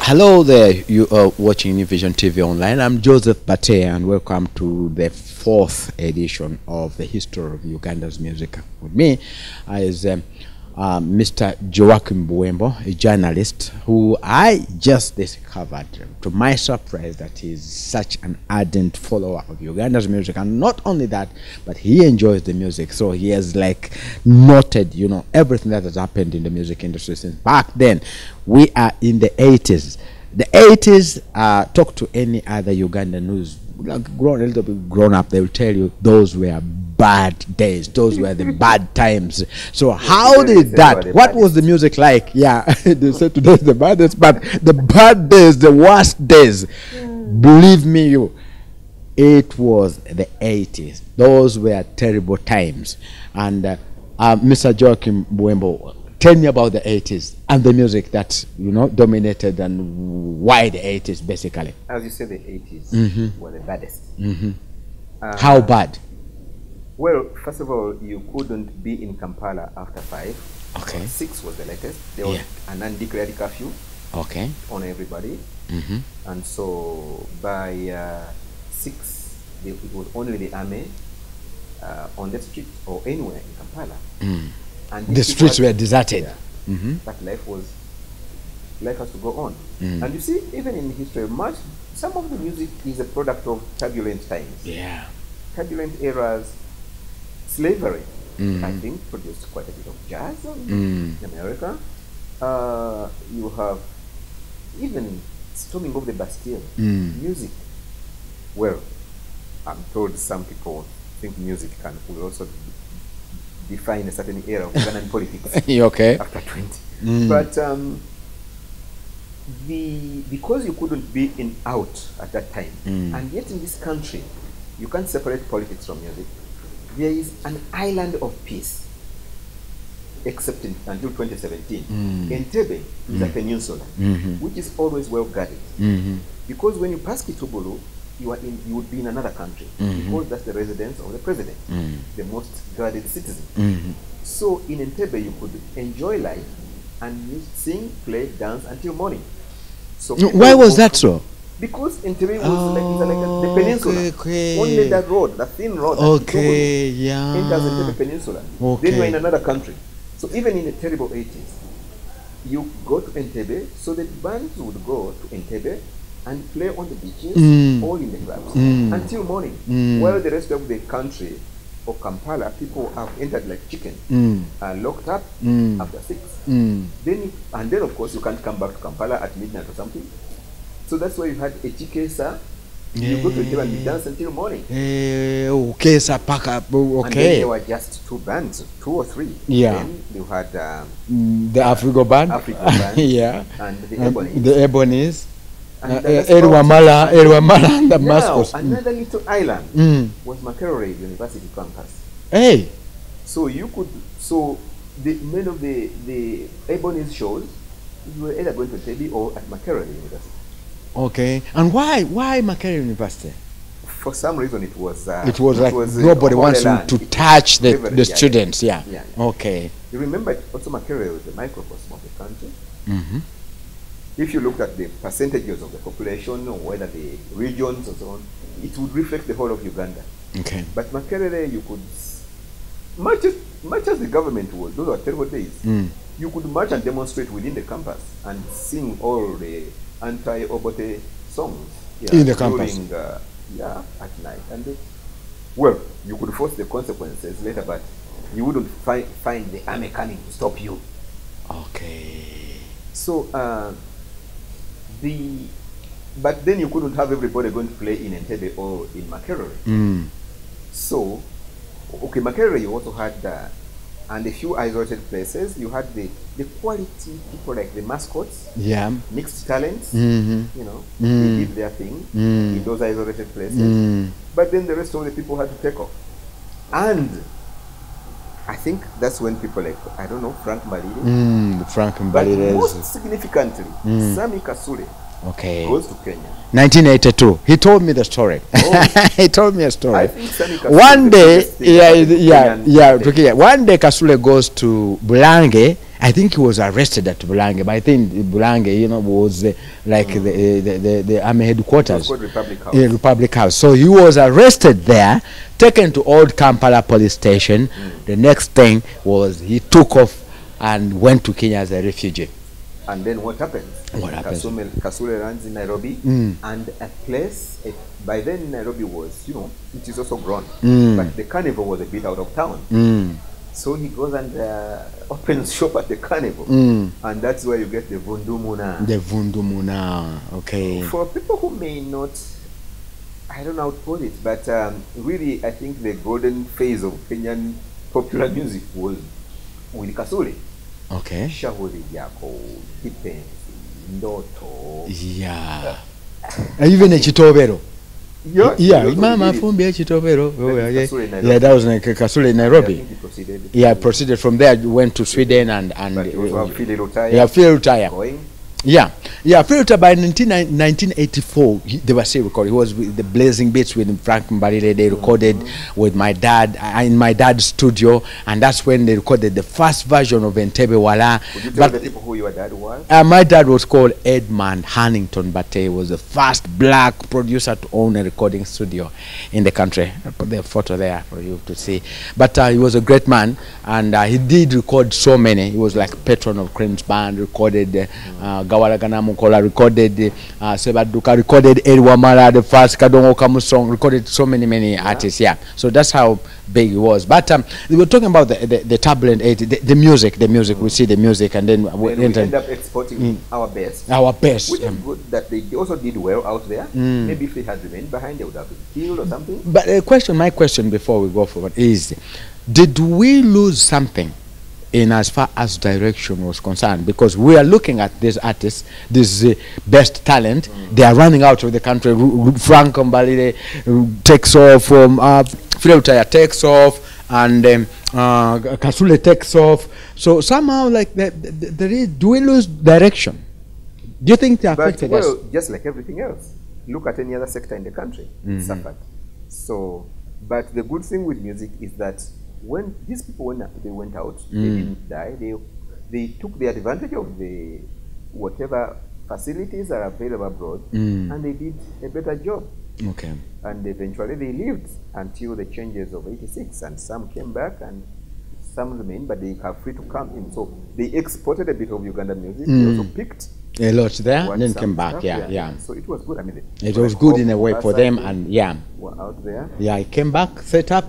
Hello there, you are watching New Vision TV Online. I'm Joseph Bate and welcome to the fourth edition of the history of Uganda's music. With me is Mr. Joachim Buembo, a journalist who I just discovered, to my surprise, that he's such an ardent follower of Uganda's music. And not only that, but he enjoys the music. So he has like noted, you know, everything that has happened in the music industry since back then. We are in the 80s. The 80s, talk to any other Ugandan who's grown a little bit grown up, they will tell you those were bad days, those were the bad times. So how did that, what was the music like? Yeah, they said today's the baddest, but the bad days, the worst days, believe me, it was the 80s. Those were terrible times. And Mr. Joachim Buembo, tell me about the 80s and the music that, you know, dominated, and why the 80s basically. As you said, the 80s were the baddest. How bad? Well, first of all, you couldn't be in Kampala after 5. Okay. 6 was the latest. There was an undeclared curfew on everybody. And so by 6, it was only the army on the street or anywhere in Kampala. And the streets were deserted. But life has to go on. And you see, even in history, some of the music is a product of turbulent times. Yeah. Turbulent eras. Slavery, I think, produced quite a bit of jazz in America. You have even storming of the Bastille. Music. Well, I'm told some people think music will also define a certain era of Ugandan politics. Okay. After 20. But because you couldn't be out at that time, and yet in this country, you can't separate politics from music. There is an island of peace, except until 2017. Entebbe is a peninsula, which is always well guarded. Because when you pass Kitubulu, you would be in another country, because that's the residence of the president, the most guarded citizen. So in Entebbe, you could enjoy life and sing, play, dance until morning. So why was that so? Because Entebbe was like the peninsula. Only that road, the thin road. Enters into the peninsula. Then you're in another country. So even in the terrible 80s, you go to Entebbe, so the bands would go to Entebbe and play on the beaches, all in the clubs, until morning. While the rest of the country, or Kampala, people have entered like chicken, and locked up after 6. And then of course you can't come back to Kampala at midnight or something. So that's why you had a chikesa. You go to Entebbe and dance until morning. And then there were just 2 bands, 2 or 3. Then you had the Afrigo band. And the Ebonies. The Ebonies. Erwamala and the Mascos. Another little island was Makerere University campus. Hey. So you could, many of the Ebonies shows, you were either going to Entebbe or at Makerere University. Okay, and why Makerere University? For some reason, it was nobody wants to touch the students. Yeah. Okay. You remember also Makerere was the microcosm of the country. If you looked at the percentages of the population, or whether the regions and so on, it would reflect the whole of Uganda. Okay. But Makerere, you could, much as the government was, those were terrible days. You could march and demonstrate within the campus and sing all the anti-Obote songs in the campus at night. And well, you could force the consequences later, but you wouldn't find the army coming to stop you. Okay. So but then you couldn't have everybody going to play in Entebbe or in Makerere. So Makerere, you also had and a few isolated places. You had the quality people like the Mascots, mixed talents, you know, they did their thing in those isolated places. But then the rest of the people had to take off. And I think that's when people like, I don't know, Frank Mbalile. But most significantly, Sammy Kasule goes to Kenya. 1982. He told me the story. He told me a story. I think Sammy One day, one day Kasule goes to Bulange I think he was arrested at Bulange, but I think Bulange, you know, was like the army headquarters. It was called Republic House. Republic House. So he was arrested there, taken to Old Kampala police station. The next thing was he took off and went to Kenya as a refugee. And then what happened? What happened? Kasule lands in Nairobi, and a place, by then Nairobi was, you know, it is also grown, but the carnival was a bit out of town. So he goes and opens shop at the carnival, and that's where you get the Vundumuna. The Vundumuna, okay. For people who may not, I don't know how to put it, but really I think the golden phase of Kenyan popular music was with Kasule. Okay. Shauri yako, kipenzi, ndoto. Yeah. Even a Chitobero. Yeah, Mama Fumbi Chitobero. Yeah, that was like Kasule in Nairobi. Yeah, proceeded from there, went to Sweden and Phil Rutaya. Yeah, Filter by 1984, they were still recording. He was with the Blazing Beats with Frank Mbalile. They recorded with my dad in my dad's studio, and that's when they recorded the first version of Entebbe Wala. Would you tell the people who your dad was? My dad was called Edmund Hannington Bate. He was the first black producer to own a recording studio in the country. I'll put the photo there for you to see. But he was a great man, and he did record so many. He was like patron of Cream's band, recorded Gawaragana Mukola, recorded Sebaduka, recorded Edwamara, the first Kadongo Kamu song, recorded so many artists. Yeah, so that's how big he was. But we were talking about the turbulent 80s, the music. We see the music, and then we end up exporting our best. Which is good that they also did well out there. Maybe if they had remained behind, they would have been killed or something. But my question before we go forward is, did we lose something in as far as direction was concerned? Because we are looking at these artists, this best talent, they are running out of the country. Frank Mbalile takes off, Filutaya takes off, and Kasule takes off. So somehow, like, do we lose direction? Do you think they affected us? Well, just like everything else, look at any other sector in the country, it suffered. So, but the good thing with music is that when these people, when they went out, they didn't die. They took the advantage of the whatever facilities are available abroad, and they did a better job. Okay. And eventually they lived until the changes of '86, and some came back and some remained, but they are free to come in. So they exported a bit of Ugandan music. They also picked a lot there, and then came back. Yeah. So it was good. I mean, it was good in a way for them, and were out there. Yeah, he came back, set up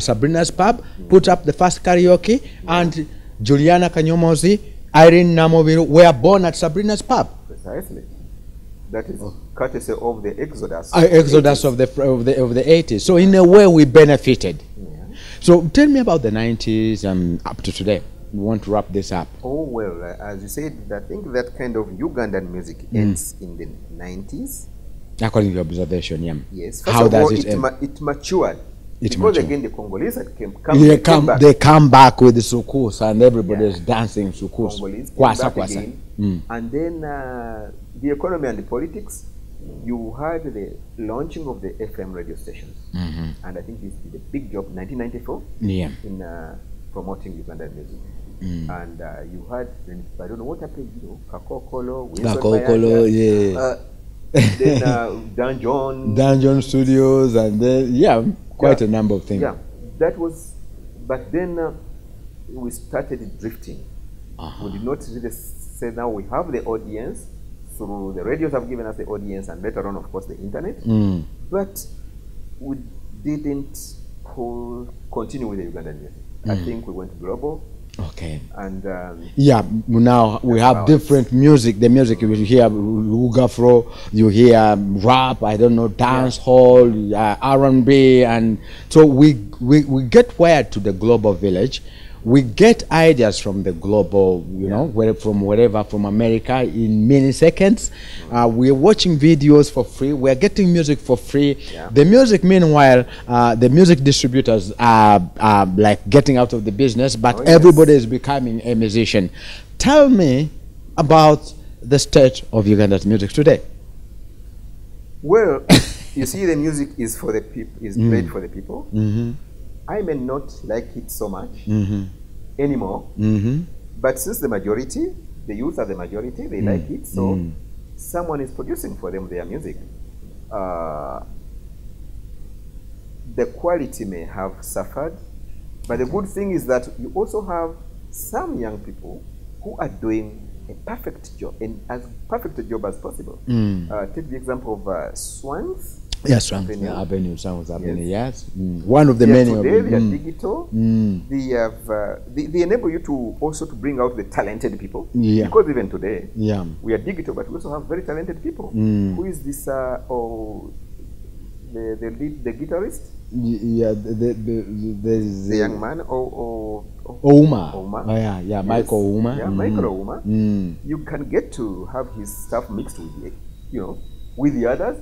Sabrina's pub, put up the first karaoke, and Juliana Kanyomozi, Irene Namoviru were born at Sabrina's pub. Precisely. That is courtesy of the exodus. Exodus of the 80s. So in a way, we benefited. Yeah. So tell me about the 90s and up to today. We want to wrap this up. Oh, well, as you said, I think that kind of Ugandan music ends in the 90s. According to your observation, yeah. Yes. How does it end? It matured. Because again, the Congolese they come back with the sukus, and everybody's dancing sukus. And then the economy and the politics, you had the launching of the FM radio stations. And I think this did a big job in 1994 in promoting Ugandan music. And you had, I don't know what happened, Kakokolo, then Dungeon Studios, and then, quite a number of things. Yeah, that was, but then we started drifting. We did not really say now we have the audience, through the radios have given us the audience, and later on, of course, the internet. But we didn't continue with the Ugandan music. I think we went global. Okay. And now we have different music. The music you hear Ugafro, you hear rap, I don't know, dance hall, R&B, and so we get wired to the global village. We get ideas from the global, from wherever, from America in milliseconds. We're watching videos for free. We're getting music for free. The music, meanwhile, the music distributors are like getting out of the business, but everybody is becoming a musician. Tell me about the state of Uganda's music today. Well, you see, the music is for the people, is played for the people. I may not like it so much anymore, But since the youth are the majority, they like it, so someone is producing for them their music. The quality may have suffered, but the good thing is that you also have some young people who are doing a perfect job, and as perfect a job as possible. Take the example of Swans. Yes, Swans Avenue, Swans Avenue, yes. One of the many. Today they are digital. They enable you to also to bring out the talented people. Yeah. Because even today, we are digital, but we also have very talented people. Who is this? The guitarist? Yeah, the young man. Ouma. Oh, yeah, Michael Ouma. Yeah, Michael Ouma. You can get to have his stuff mixed with with the other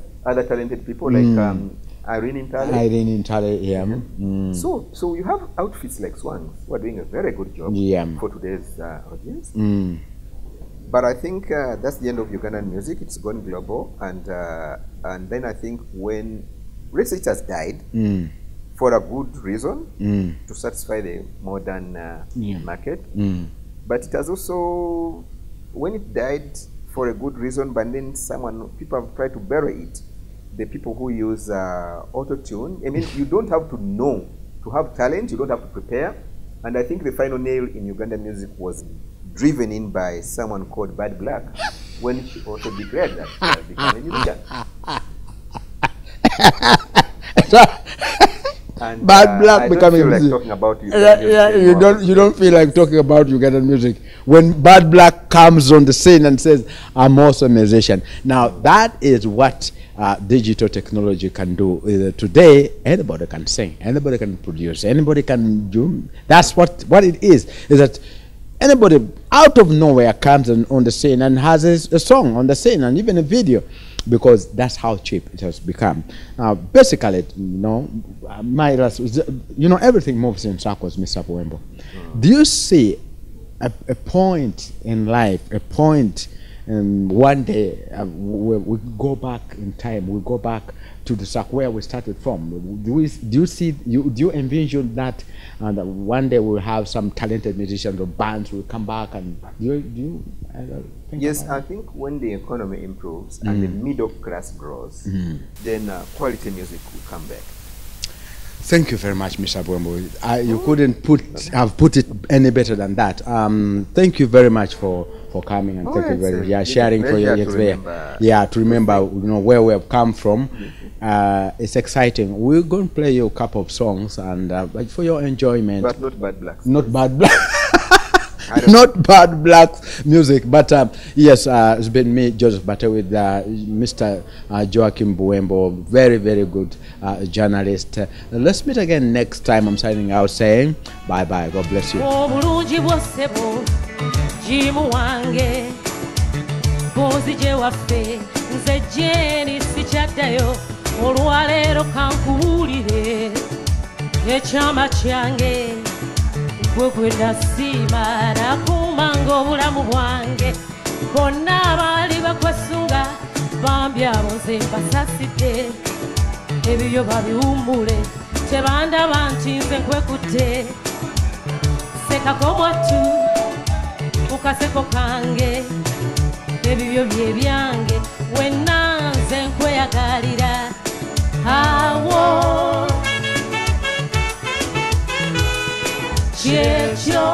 talented people like Irene Intale. Yeah. So you have outfits like Swans who are doing a very good job for today's audience. But I think that's the end of Ugandan music. It's gone global, and then I think when it has died for a good reason to satisfy the modern market, but it has also, when it died for a good reason, but then people have tried to bury it. The people who use auto-tune, I mean, you don't have to know to have talent. You don't have to prepare. And I think the final nail in Ugandan music was driven in by someone called Bad Black when she also declared that becoming musician. And, Bad Black becoming music. Like talking about you don't feel like talking about Ugandan music when Bad Black comes on the scene and says, "I'm also a musician." Now that is what digital technology can do. Today, anybody can sing, anybody can produce, anybody can do. That's what it is that anybody out of nowhere comes on the scene and has a song on the scene and even a video, because that's how cheap it has become. Now, basically, everything moves in circles, Mr. Puembo. Do you see a point in life, a point one day we go back in time, we go back to the circle where we started from? Do you envision that one day we'll have some talented musicians or bands will come back, and do you think? Yes, I think when the economy improves and the middle class grows, then quality music will come back. Thank you very much, Mr. Puembo. You couldn't have put it any better than that. Thank you very much for coming, and thank you very much. Sharing for your experience. To remember where we have come from. It's exciting. We're going to play you a couple of songs, and for your enjoyment. But not Bad Blacks. Not Bad Blacks. Not Bad Blacks music, but yes, it's been me, Joseph Bate, with Mr. Joachim Puembo, very, very good journalist. Let's meet again next time. I'm signing out saying bye-bye. God bless you. Gwegwenda simara kumango bulamu bwange bonna abali bakwasunga bambi abonze basasite ebyo babiwumbule tebandaba nti nze nkwekutte sekako mwatu ukaseko kange ebyo bye byange wenna nze nkweyagalira awo Checho